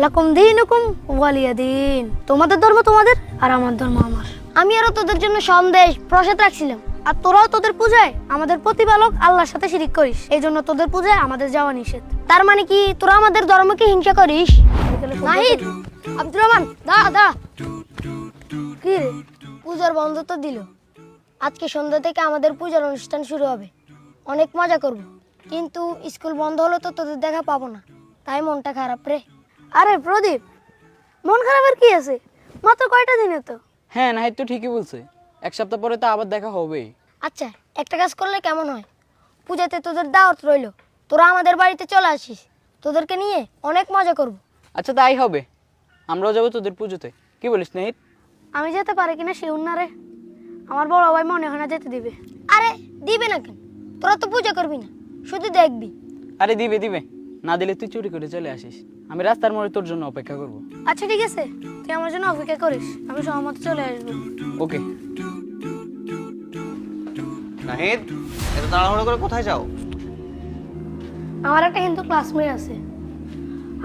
লাকুম দীনুকুম ওয়ালিয়া দিন। তোমাদের ধর্ম তোমাদের আর আমার ধর্ম আমার। আমি আরো তোদের জন্য সন্দেশ প্রসাদ রাখছিলাম, আর তোরাও তোদের পূজায় আমাদের প্রতিপালক আল্লাহর সাথে শিরিক করিস, এই জন্য তোদের পূজায় আমাদের যাওয়া নিষেধ। তার মানে কি তোরা আমাদের ধর্মকে হিংসা করিস? নাহিদ, আব্দুর রহমান, দা দা। কি রে, পূজার বন্ধ তো দিল। আজকে সন্ধ্যা থেকে আমাদের পূজার অনুষ্ঠান শুরু হবে, অনেক মজা করব। কিন্তু স্কুল বন্ধ হলে তো তোদের দেখা পাবো না, তাই মনটা খারাপ রে। আরে প্রদীপ, মন খারাপের কি আছে? মাত্র কয়টা দিনে তো। হ্যাঁ, নাহিদ তো ঠিকই বলছে, এক সপ্তাহ পরে তো আবার দেখা হবেই। আচ্ছা, একটা কাজ করলে কেমন হয়? পূজাতে তোদের দাওয়াত রইলো, তোরা আমাদের বাড়িতে চলে আসিস, তোদেরকে নিয়ে অনেক মজা করব। আচ্ছা, তাই হবে, আমরাও যাবো তোদের পুজোতে। কি বলিস নাহিদ? আমি যেতে পারি কিনা শিউর না রে, আমার বড় ভাই মনে হয় না যেতে দিবে। আরে দিবে না কেন? তোরা তো পূজা করবি না, শুধু দেখবি। আরে দিবে দিবে, না দিলে তুই চুরি করে চলে আসিস, আমি রাস্তার মোড়ে তোর জন্য অপেক্ষা করব। আচ্ছা ঠিক আছে, তুই আমার জন্য অপেক্ষা করিস, আমি সহমত চলে আসবো। ওকে। নাহিদ, এত তাড়াহুড়ো করে কোথায় যাও? আমার একটা হিন্দু ক্লাসমেট আছে,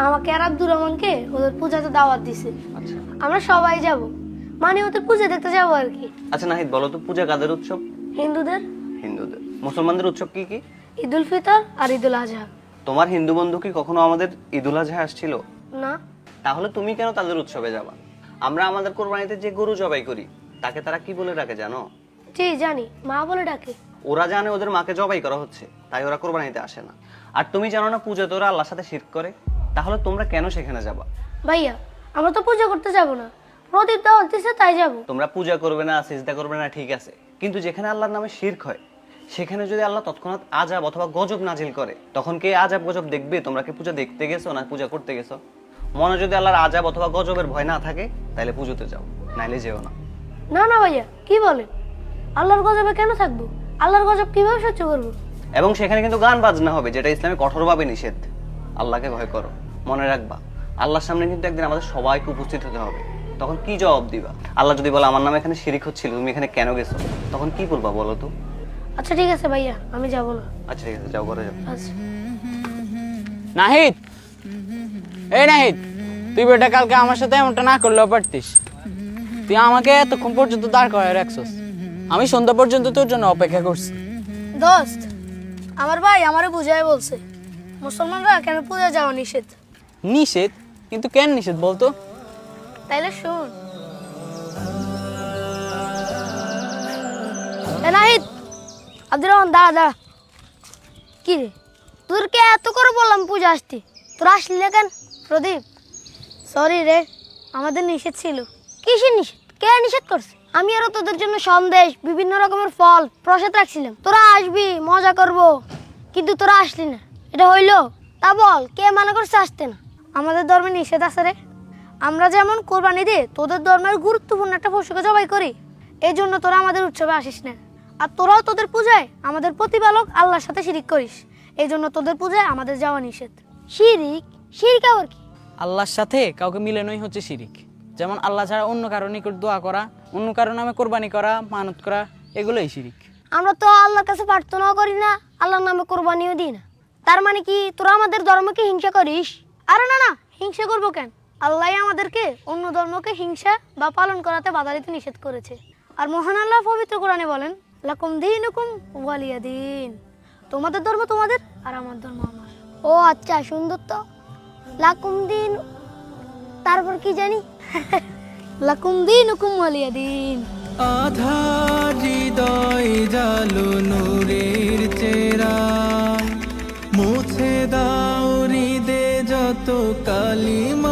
আমাকে আর আব্দুর রহমানকে ওদের পূজাতে দাওয়াত দিছে। আচ্ছা আমরা সবাই যাব, মানে ওদের পূজা দেখতে যাবো আর কি। আচ্ছা নাহিদ, বলো তো পূজা কাদের উৎসব? হিন্দুদের। হিন্দুদের। মুসলমানদের উৎসব কি কি? ঈদুল ফিতর আর ঈদুল আজহা। তোমার হিন্দু বন্ধু কি কখনো আমাদের ঈদুল আজহা আসছিল? না। তাহলে তুমি কেন তাদের উৎসবে যাবা? আমরা আমাদের কোরবানিতে যে গরু জবাই করি তাকে তারা কি বলে ডাকে জানো? জি জানি, মা বলে ডাকে। ওরা জানে ওদের মাকে জবাই করা হচ্ছে, তাই ওরা কোরবানিতে আসে না। আর তুমি জানো না পূজাতে ওরা আল্লাহর সাথে শিরক করে? তাহলে তোমরা কেন সেখানে যাবা? ভাইয়া, আমরা তো পূজা করতে যাব না, প্রদীপ দাওয়াত দিছে তাই যাব। তোমরা পূজা করবে না, সিজদা করবে না, ঠিক আছে, কিন্তু যেখানে আল্লাহর নামে শিরক হয় সেখানে যদি আল্লাহ তৎক্ষণাৎ আযাব অথবা গজব নাজিল করে, তখন কে আযাব গজব দেখবে? তোমরা কি পূজা দেখতে গেছো না পূজা করতে গেছো? মনে যদি আল্লাহর আযাব অথবা গজবের ভয় না থাকে তাহলে পুজোতে যাও, নাইলে যেও না। না না ভাইয়া, কি বলেন? আল্লাহর গজবে কেন থাকবো? আল্লাহর গজব কিভাবে সহ্য করবো? এবং সেখানে কিন্তু গান বাজনা হবে, যেটা ইসলামে কঠোরভাবে নিষেধ। আল্লাহকে ভয় করো, মনে রাখবা আল্লাহর সামনে কিন্তু একদিন আমাদের সবাইকে উপস্থিত হতে হবে। তখন কি জবাব দিবা? আল্লাহ যদি বলে আমার নামে এখানে শিরিক হচ্ছিল, তুমি এখানে কেন গেছো, তখন কি বলবা বলো তো? আচ্ছা ঠিক আছে ভাইয়া, আমি যাব না। আচ্ছা ঠিক আছে, যাও, করে যাও। আচ্ছা। নাহিদ, এই নাহিদ, তুই বেটা কালকে আমার সাথে এমনটা না করলেও পারতিস। তুই আমাকে এতক্ষণ পর্যন্ত দাঁড় করায় রাখছস, আমি সন্ধ্যা পর্যন্ত তোর জন্য অপেক্ষা করছি। দোস্ত, আমার ভাই আমারে বুঝায় বলছে মুসলমানরা কেন পূজা যাওয়া নিষেধ। নিষেধ? কিন্তু কেন নিষেধ বলতো? তাইলে শুন। নাহিদ, আব্দুর রহমান, দাঁড়া দাঁড়া। কি রে, তোরকে এত করে বললাম পূজা আসতে, তোর আসলি না কেন? প্রদীপ, সরি রে, আমাদের নিষেধ ছিল। কিসের নিষেধ? কে নিষেধ করছে? আমি আরো তোদের জন্য সন্দেশ, বিভিন্ন রকমের ফল প্রসাদ রাখছিলাম, তোরা আসবি মজা করব, কিন্তু তোরা আসলি না, এটা হইলো? তা বল, কে মানা করছে আসতে না? আমাদের ধর্মে নিষেধ আছে রে। আমরা যেমন কোরবানি দিয়ে তোদের ধর্মের গুরুত্বপূর্ণ একটা পশুকে জবাই করি, এই জন্য তোরা আমাদের উৎসবে আসিস না। আর তোরাও তোদের পূজায় আমাদের প্রতিপালক আল্লাহর সাথে শিরিক করিস, এই জন্য তোদের পূজায় আমাদের যাওয়া নিষেধ। শিরিক? শিরিক আবার কি? আল্লাহর সাথে কাউকে মিলানোই হচ্ছে শিরিক। যেমন আল্লাহ ছাড়া অন্য কারো নিকট দোয়া করা, অন্য কারো নামে কোরবানি করা, মানত করা, এগুলোই শিরিক। আমরা তো আল্লাহর কাছে প্রার্থনাও করি না, আল্লাহর নামে কোরবানিও দিই না। তার মানে কি তোরা আমাদের ধর্মকে হিংসা করিস? আরে না না, হিংসা করবো কেন? আল্লাহ আমাদেরকে অন্য ধর্মকে হিংসা বা পালন করাতে বাধা দিতে নিষেধ করেছে। আর মহান আল্লাহ পবিত্র কোরআনে বলেন, লাকুম দীনুকুম ওয়ালিয়া দিন। তোমাদের ধর্ম তোমাদের আর আমার ধর্ম আমার। ও আচ্ছা, সুন্দর তো। লাকুম দিন, তারপর কি জানি? লাকুম দীনুকুম ওয়ালিয়া দিন। আধার হৃদয় জালো নূরের চেরা, মুছে দাও হৃদে যত কালিমা।